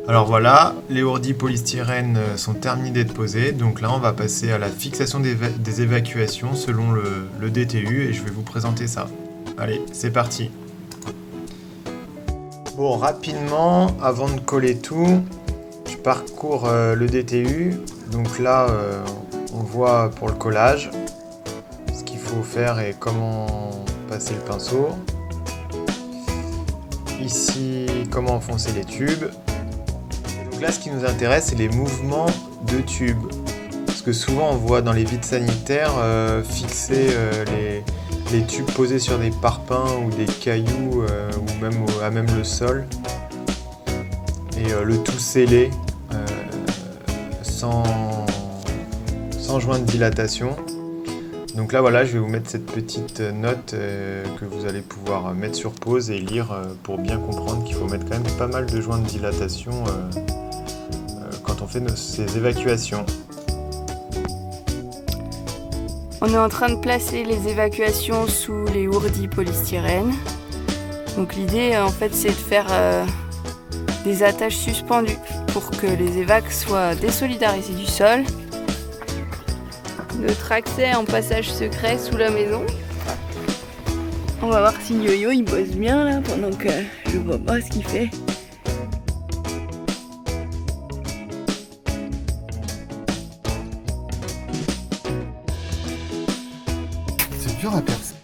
Alors voilà, les ourdis polystyrène sont terminés d'être posés. Donc là, on va passer à la fixation des évacuations selon le DTU et je vais vous présenter ça. Allez, c'est parti. Bon, rapidement, avant de coller tout, je parcours le DTU. Donc là, on voit pour le collage ce qu'il faut faire et comment passer le pinceau. Ici, comment enfoncer les tubes. Donc là, ce qui nous intéresse, c'est les mouvements de tubes. Parce que souvent, on voit dans les vides sanitaires fixer les tubes posés sur des parpaings ou des cailloux ou même à même le sol. Et le tout scellé sans joint de dilatation. Donc là, voilà, je vais vous mettre cette petite note que vous allez pouvoir mettre sur pause et lire pour bien comprendre qu'il faut mettre quand même pas mal de joints de dilatation quand on fait ces évacuations. On est en train de placer les évacuations sous les ourdis polystyrène. Donc l'idée, en fait, c'est de faire des attaches suspendues pour que les évacs soient désolidarisés du sol. Notre accès en passage secret sous la maison. On va voir si Yo-Yo il bosse bien là pendant que je vois pas ce qu'il fait. C'est dur à percer.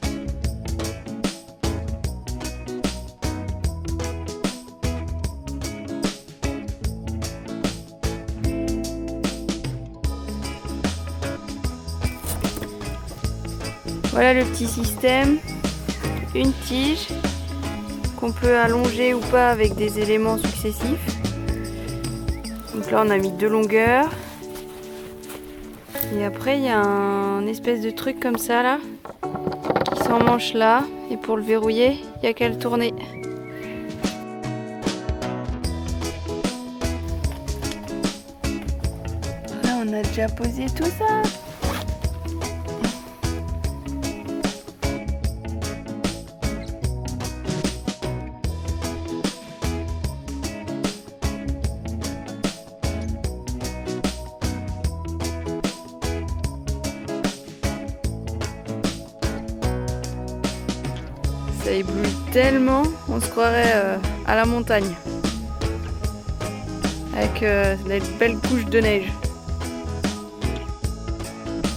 Voilà le petit système, une tige qu'on peut allonger ou pas avec des éléments successifs. Donc là on a mis 2 longueurs. Et après il y a un espèce de truc comme ça là, qui s'emmanche là. Et pour le verrouiller, il n'y a qu'à le tourner. Là on a déjà posé tout ça. Ça éblouit tellement, on se croirait à la montagne. Avec des belles couches de neige.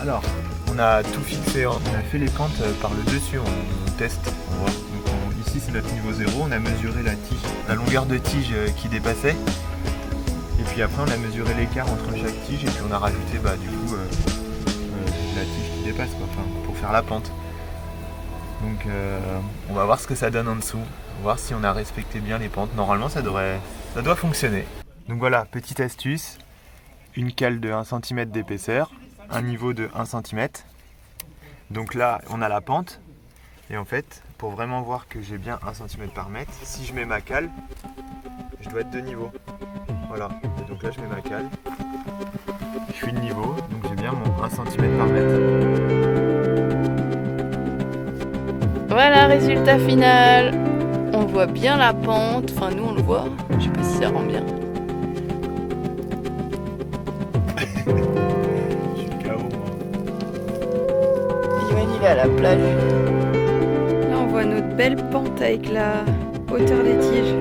Alors, on a tout fixé, on a fait les pentes par le dessus, on teste, on voit. Donc ici c'est notre niveau 0, on a mesuré la longueur de tige qui dépassait. Et puis après on a mesuré l'écart entre chaque tige et puis on a rajouté la tige qui dépasse quoi, pour faire la pente. Donc on va voir ce que ça donne en dessous, on va voir si on a respecté bien les pentes. Normalement ça doit fonctionner. Donc voilà, petite astuce, une cale de 1 cm d'épaisseur, un niveau de 1 cm. Donc là on a la pente et en fait pour vraiment voir que j'ai bien 1 cm par mètre, si je mets ma cale, je dois être de niveau. Voilà, et donc là je mets ma cale, je suis de niveau, donc j'ai bien mon 1 cm par mètre. Voilà, résultat final. On voit bien la pente, enfin nous on le voit, je sais pas si ça rend bien. Je suis KO moi. Yoann il est à la plage. Là on voit notre belle pente avec la hauteur des tiges.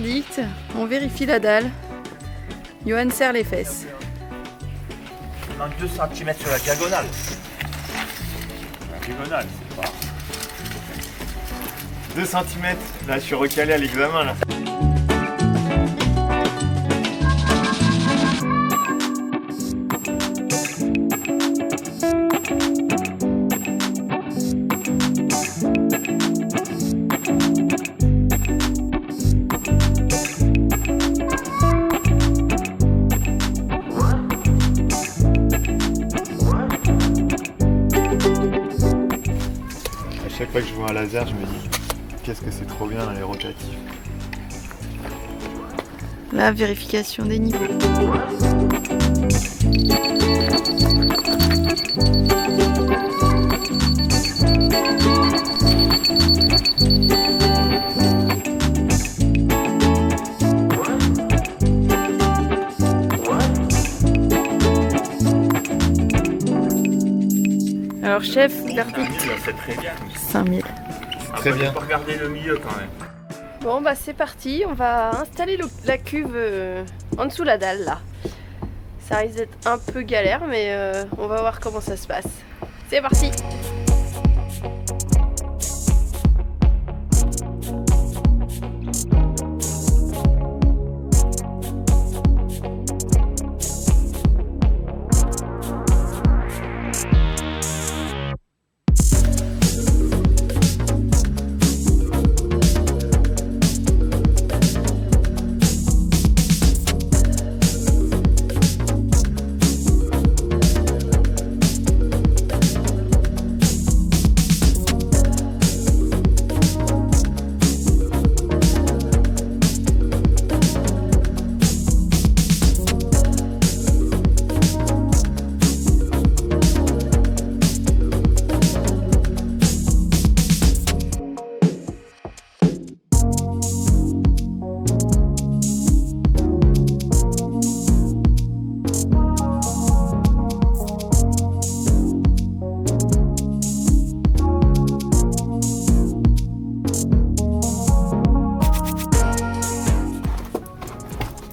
verdict, on vérifie la dalle. Johan serre les fesses. Il manque 2 cm sur la diagonale. La diagonale, c'est pas... 2 cm. Là, je suis recalé à l'examen, là. Chaque fois que je vois un laser, je me dis qu'est-ce que c'est trop bien les rotatifs. La vérification des niveaux. Alors chef, verdict. C'est très bien. 5000. Très bien. Faut regarder le milieu quand même. Bon bah c'est parti, on va installer la cuve en dessous la dalle là. Ça risque d'être un peu galère mais on va voir comment ça se passe. C'est parti!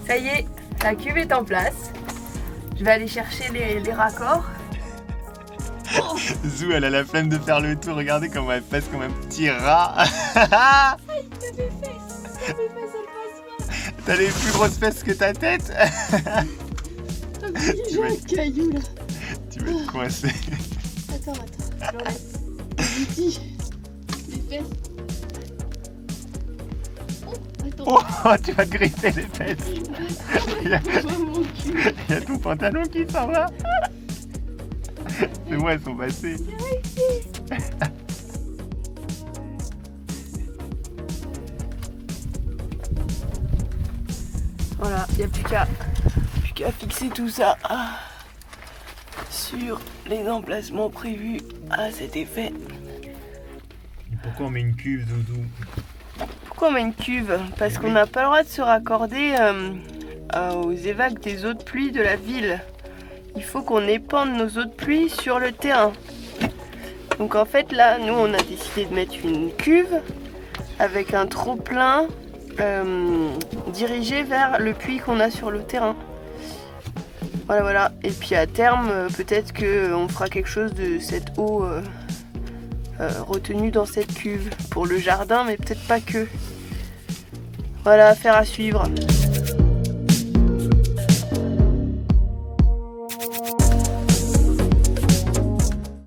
Ça y est, la cuve est en place. Je vais aller chercher les raccords. Zou, elle a la flemme de faire le tour. Regardez comment elle passe comme un petit rat. T'as les plus grosses fesses que ta tête. J'ai un caillou là. Tu vas te coincer. Attends. Les fesses. Oh, tu vas te griffer les fesses. Il y a ton pantalon qui s'en va. C'est moi, elles sont passées. Voilà, il n'y a plus qu'à fixer tout ça sur les emplacements prévus à cet effet. Pourquoi on met une cuve, Zouzou? Pourquoi on met une cuve? Parce qu'on n'a pas le droit de se raccorder aux évacs des eaux de pluie de la ville. Il faut qu'on épande nos eaux de pluie sur le terrain. Donc en fait là, nous on a décidé de mettre une cuve avec un trop-plein dirigé vers le puits qu'on a sur le terrain. Voilà. Et puis à terme, peut-être qu'on fera quelque chose de cette eau retenue dans cette cuve pour le jardin, mais peut-être pas que. Voilà, affaire à suivre.